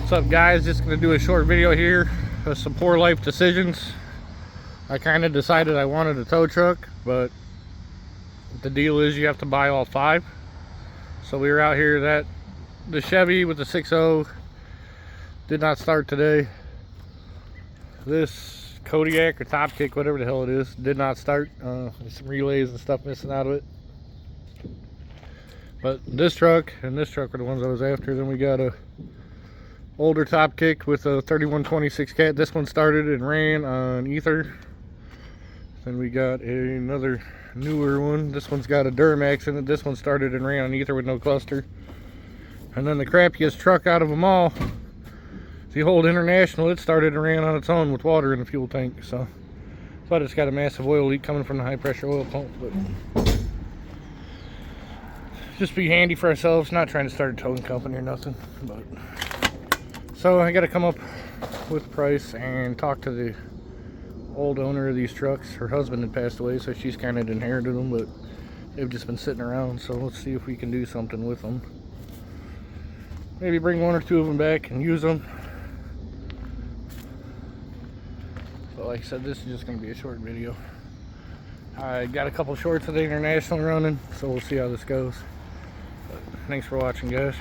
What's up, guys? Just gonna do a short video here of some poor life decisions. I kind of decided I wanted a tow truck, but the deal is you have to buy all 5. So we were out here. That the Chevy with the 6.0 did not start today. This Kodiak or Top Kick, whatever the hell it is, did not start. There's some relays and stuff missing out of it. But this truck and this truck are the ones I was after. Then we got a older Top Kick with a 3126 cat. This one started and ran on ether. Then we got another newer one. This one's got a Duramax in it. This one started and ran on ether with no cluster. And then the crappiest truck out of them all, the old International, it started and ran on its own with water in the fuel tank. So, but it's got a massive oil leak coming from the high pressure oil pump. But just be handy for ourselves, not trying to start a towing company or nothing. But so I got to come up with a price and talk to the old owner of these trucks. Her husband had passed away, so she's kind of inherited them, but they've just been sitting around. So let's see if we can do something with them. Maybe bring 1 or 2 of them back and use them. But like I said, this is just going to be a short video. I got a couple shorts of the International running, so we'll see how this goes. But thanks for watching, guys.